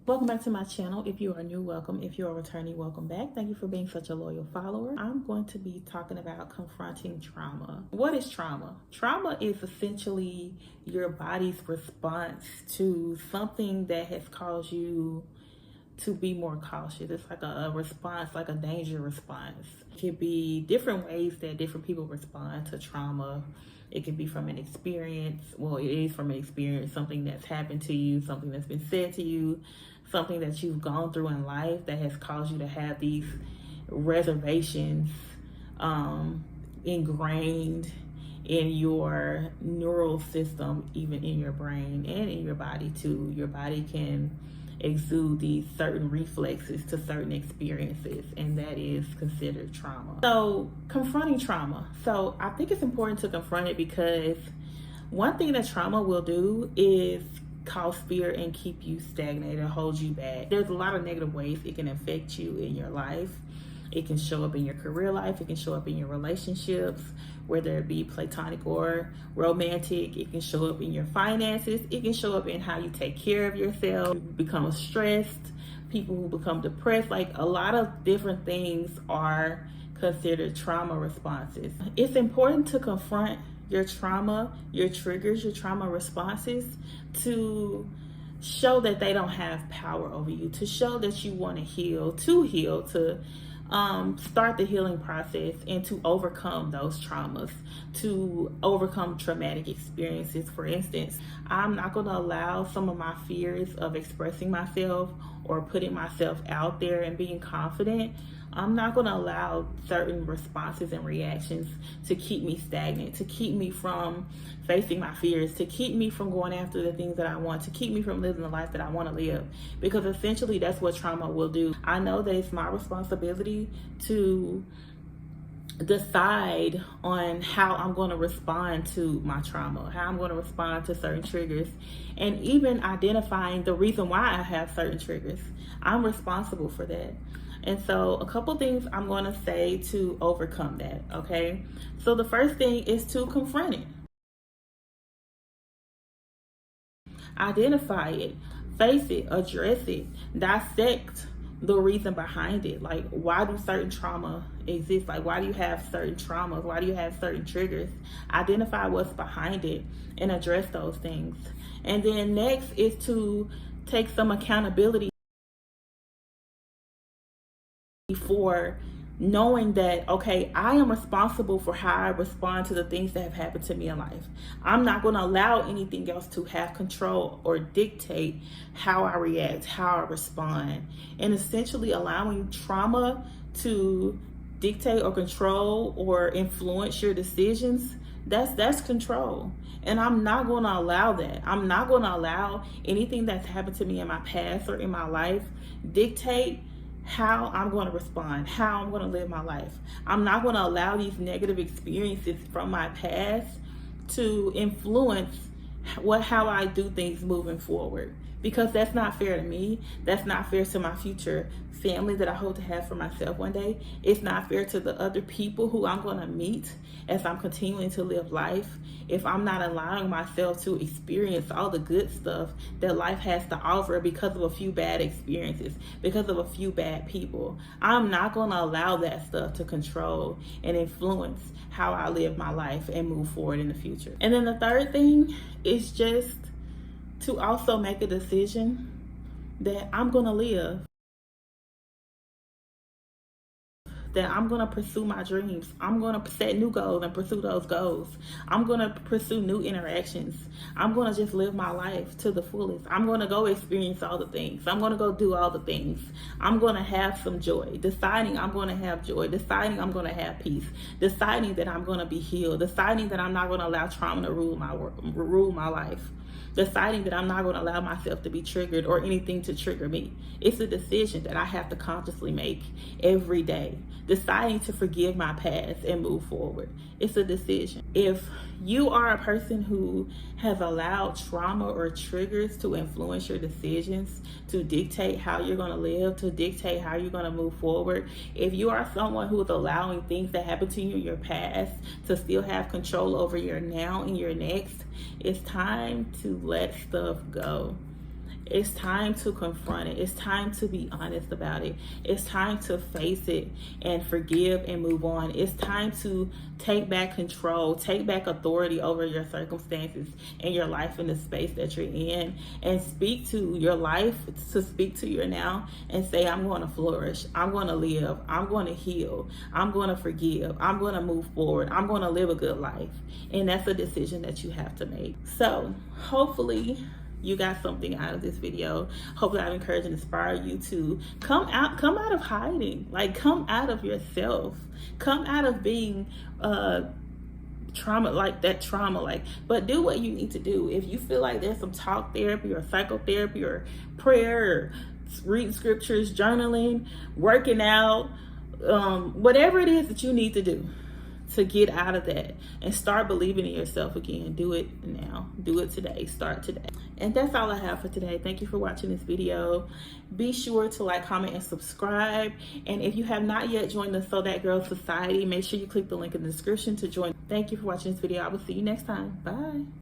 Welcome back to my channel. If you are new, welcome. If you're a returning, welcome back. Thank you for being such a loyal follower. I'm going to be talking about confronting trauma. What is trauma? Trauma is essentially your body's response to something that has caused you to be more cautious. It's like a response, like a danger response. It could be different ways that different people respond to trauma. It could be from an experience. Well, it is from an experience, something that's happened to you, something that's been said to you, something that you've gone through in life that has caused you to have these reservations ingrained in your neural system, even in your brain and in your body too. Your body can exude these certain reflexes to certain experiences, and that is considered trauma. So confronting trauma. So I think it's important to confront it because one thing that trauma will do is cause fear and keep you stagnated, hold you back. There's a lot of negative ways it can affect you in your life. It can show up in your career life. It can show up in your relationships, whether it be platonic or romantic. It can show up in your finances. It can show up in how you take care of yourself. You become stressed. People who become depressed. Like a lot of different things are considered trauma responses. It's important to confront your trauma, your triggers, your trauma responses to show that they don't have power over you, to show that you want to heal, to start the healing process and to overcome those traumas, to overcome traumatic experiences. For instance, I'm not going to allow some of my fears of expressing myself or putting myself out there and being confident. I'm not going to allow certain responses and reactions to keep me stagnant, to keep me from facing my fears, to keep me from going after the things that I want, to keep me from living the life that I want to live. Because essentially that's what trauma will do. I know that it's my responsibility to decide on how I'm going to respond to my trauma, how I'm going to respond to certain triggers, and even identifying the reason why I have certain triggers. I'm responsible for that. And so a couple things I'm going to say to overcome that, okay? So the first thing is to confront it. Identify it, face it, address it, dissect the reason behind it. Like, why do certain trauma exist? Like, why do you have certain traumas? Why do you have certain triggers? Identify what's behind it and address those things. And then next is to take some accountability for knowing that, okay, I am responsible for how I respond to the things that have happened to me in life. I'm not going to allow anything else to have control or dictate how I react, how I respond. And essentially allowing trauma to dictate or control or influence your decisions, that's control. And I'm not going to allow that. I'm not going to allow anything that's happened to me in my past or in my life dictate how I'm going to respond, how I'm going to live my life. I'm not going to allow these negative experiences from my past to influence how I do things moving forward, because that's not fair to me. That's not fair to my future family that I hope to have for myself one day. It's not fair to the other people who I'm going to meet as I'm continuing to live life if I'm not allowing myself to experience all the good stuff that life has to offer because of a few bad experiences, because of a few bad people. I'm not going to allow that stuff to control and influence how I live my life and move forward in the future. And then the third thing is just to also make a decision that I'm going to live, that I'm going to pursue my dreams. I'm going to set new goals and pursue those goals. I'm going to pursue new interactions. I'm going to just live my life to the fullest. I'm going to go experience all the things. I'm going to go do all the things. I'm going to have some joy. Deciding I'm going to have joy. Deciding I'm going to have peace. Deciding that I'm going to be healed. Deciding that I'm not going to allow trauma to rule my life. Deciding that I'm not going to allow myself to be triggered or anything to trigger me. It's a decision that I have to consciously make every day. Deciding to forgive my past and move forward. It's a decision. If you are a person who has allowed trauma or triggers to influence your decisions, to dictate how you're going to live, to dictate how you're going to move forward, if you are someone who is allowing things that happened to you in your past to still have control over your now and your next, it's time to let stuff go. It's time to confront it. It's time to be honest about it. It's time to face it and forgive and move on. It's time to take back control, take back authority over your circumstances and your life in the space that you're in, and speak to your life, to speak to your now and say, I'm going to flourish. I'm going to live. I'm going to heal. I'm going to forgive. I'm going to move forward. I'm going to live a good life. And that's a decision that you have to make. So hopefully you got something out of this video. Hopefully I've encouraged and inspired you to come out of hiding. Like, come out of yourself. Come out of being trauma, but do what you need to do. If you feel like there's some talk therapy or psychotherapy or prayer or reading scriptures, journaling, working out, whatever it is that you need to do to get out of that and start believing in yourself again, do it now. Do it today. Start today. And that's all I have for today. Thank you for watching this video. Be sure to like, comment, and subscribe. And if you have not yet joined the So That Girl Society, make sure you click the link in the description to join. Thank you for watching this video. I will see you next time. Bye.